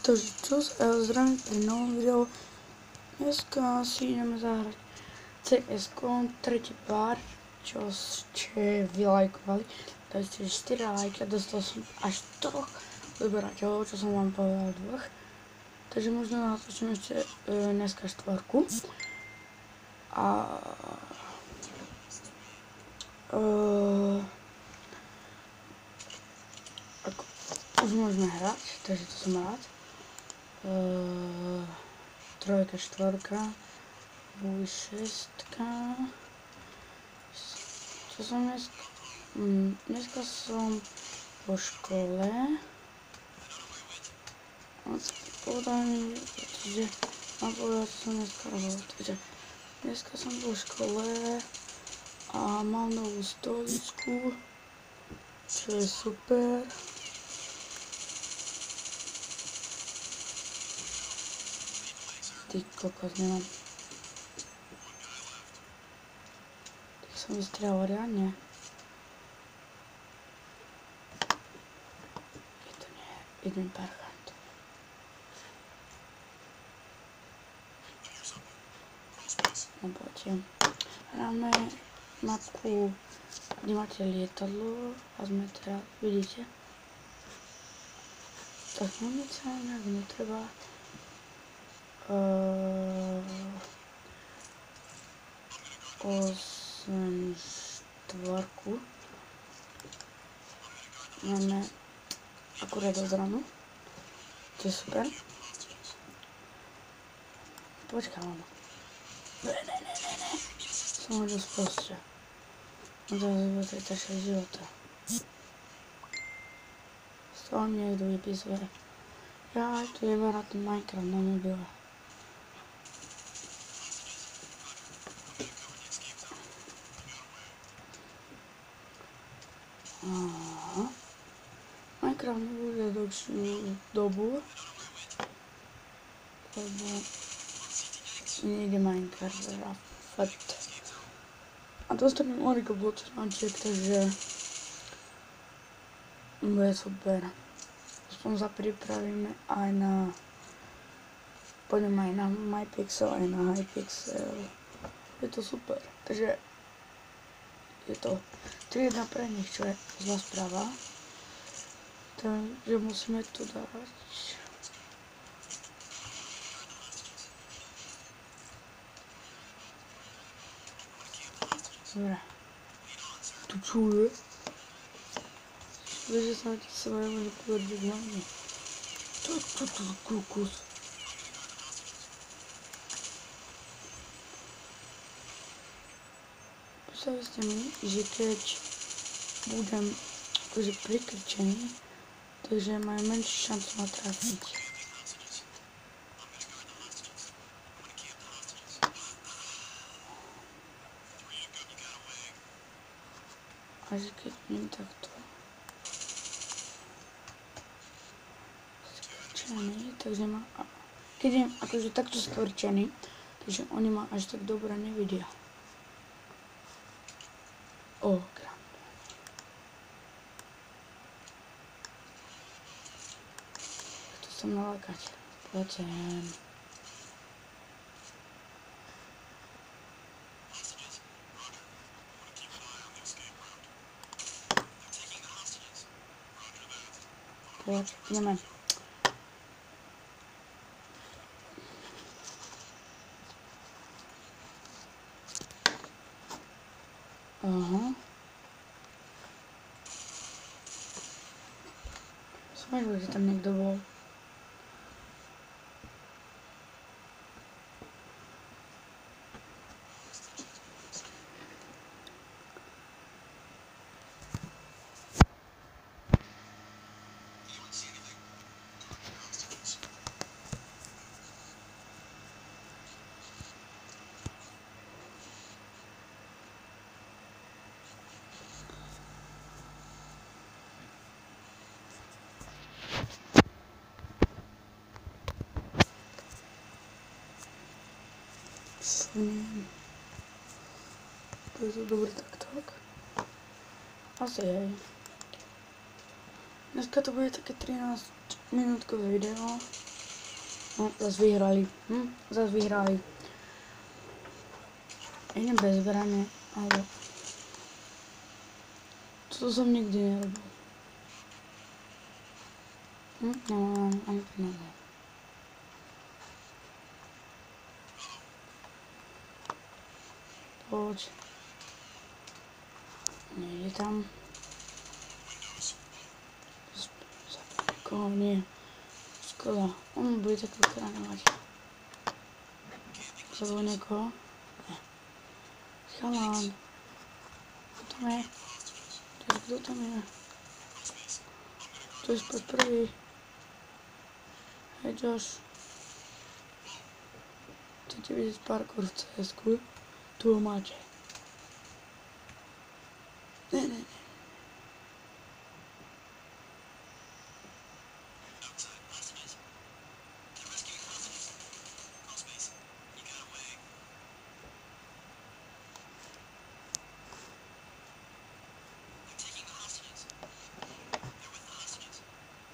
Takže čus, zdravím pri novom videu. Dneska si ideme zahrať CS-ko, tretí pár, čo ste vylajkovali. Dajte 4 lajky a dostal som až 3 vyberateľov, čo som vám povedal 2. Takže možno natočím ešte dneska 4. A ako už môžeme hrať, takže to som rád. 3, 4, 6. Čo som dneska? Dneska som po škole. Povedal mi, že mám povedať, čo som dneska robil. Takže dneska som po škole a mám novú stoličku, čo je super. Ty kokos, nemám. Tak som vystrelil riadne. Je to nie jeden parchant. No poďte. Hráme mapku, kde máte lietadlo a sme teda, vidíte. Tak munice nejak netreba. 8 štvorku. Máme akurát obranu. To je super. Počkaj, mama. Ne. Som hodil sprostě. Mám 36 života. Z toho někdo vypisuje. Já tu jdeme na ten Minecraft na mobile. Aha. Minecraft nebude dlhšiu dobu, lebo nejde Minecraft fakt. A dostanem Origo botráček, takže bude super. Aspoň sa pripravíme aj na, pôjdeme aj na MyPixel, aj na Hypixel. Je to super, takže je to 3-1 pre nich, čo je zlá správa. Takže musíme to dávať. Dobre. Tu čuje. Vieš, že sa ti sa majú nepovedať na mňa. To kukus. Predstavte mi, že keď budem akože prikrčený, takže majú menšiu šancu ma trafiť. A že keď budem takto skrčený, takže ma... Keď idem akože takto skrčený, takže oni ma až tak dobre nevidia. Krám. To som nalákať. Poďem. Poď, ideme. Aha. Som že tam niekto bol. To je to dobrý tak. Asi hej. Dneska to bude také 13 minútkové video. No, zase vyhrali. Zase vyhrali. Idem bez zbrane, ale... To som nikdy nerobil. No, ani to neviem. Poď. Nejde tam. Koho nie. Škoda. On bude tak vychráňovať. Zabol niekoho? Nie. Chalán. Kto tam je? Kto tam je? Tu je spod prvý. Hej Josh. Chcete vidieť parkour v CS-ku? Tu ho máte. Ne.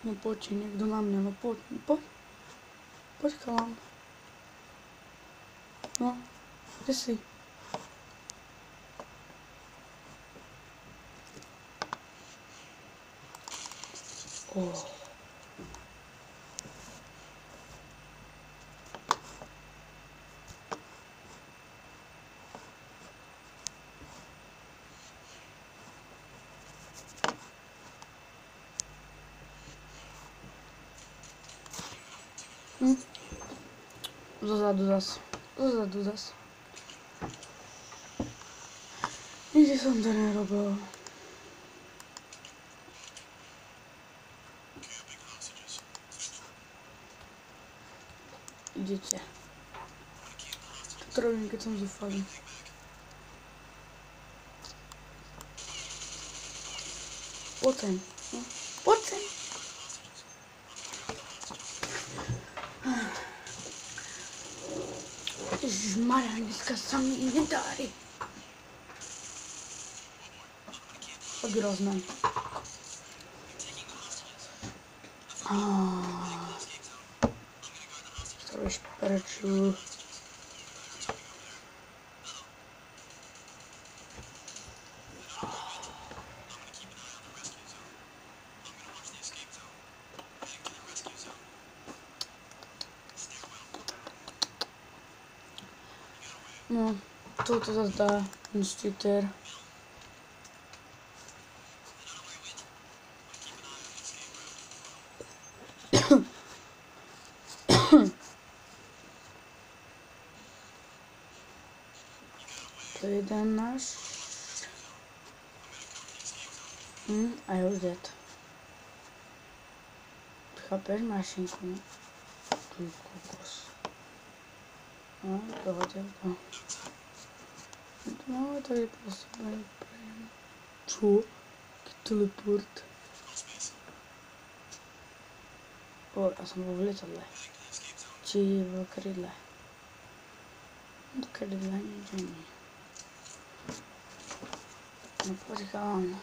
No poďte, niekto na mňa, no poď. Poď chalán. No, kde si? Zozadu zas. Nikdy som to nerobil. Idete. To robím, keď som zúfalý. Poď sem. Poď sem. Ježišmarja, dneska sa mi nedári. Tak hrozné. Stavíš preču. No, toto zase dá inštiter. To je jeden náš. A je už dead. Chápeš, mašinku, no? Tu kokos. No, to hodil to. No, to je prostě prejem. Čo? Teleport. Já jsem byl v letadle. Či v krydle. Krydle nic není. No počkám.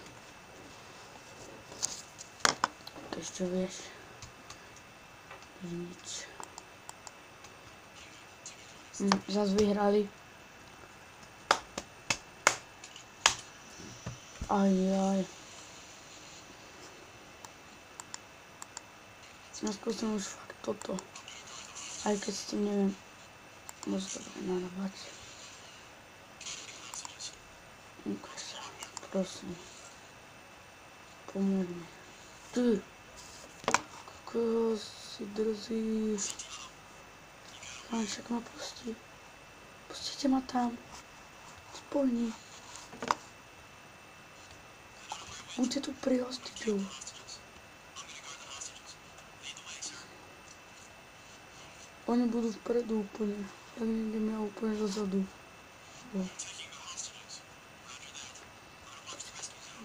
To ještě víš. Nic. Zas vyhrali. Ajaj. Ja skúsim už fakt toto. Aj keď s tým neviem moc dobre narábať. Ukáž sa, prosím. Pomôž mi. Ty! Koho si drzíš? Pán, však ma pustí. Pustite ma tam. Spojni. Buďte tu pri hostičov. Oni budú vpredu úplne. Tak nejdem ja úplne dozadu.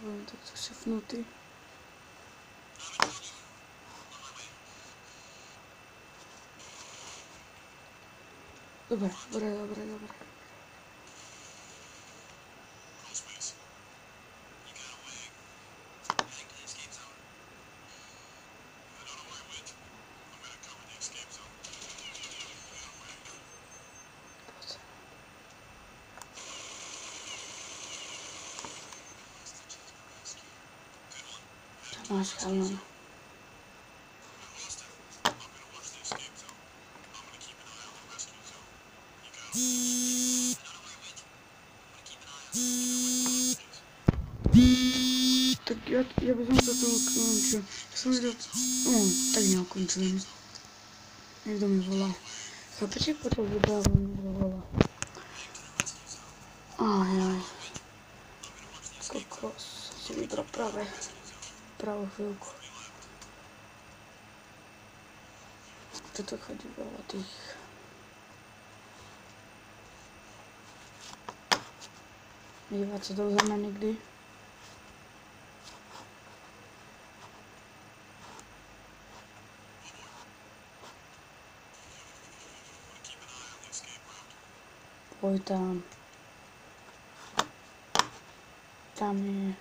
Budem takto šefnutý. Dobre. Máš kamion. Tak ja by som to tu ukončil. Som videl... tak neukončujem. Niekto mi volal. Chápete, počas videa mi volal. Ajaj. Kokos. Si vybral pravú chvíľku. Toto chodí veľa tých... Dívať sa do zeme nikdy. Poj tam. Tam je...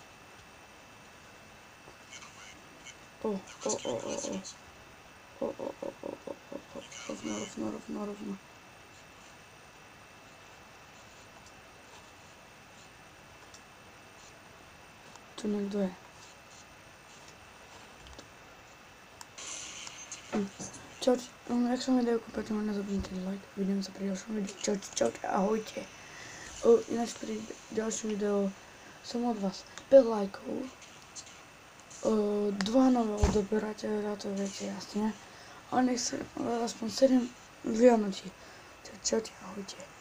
Rovno. Tu niekto je. Čau, jak sa mi dajú kúpať, to nezabudnite like, vidím sa pri ďalšom videu, čau, ahojte. Ináč pri ďalšom videu som od vás 5 lajkov, 2 nové odoberateľa, to viete jasne, a nech sa aspoň 7 vianočí. Čau, ahojte.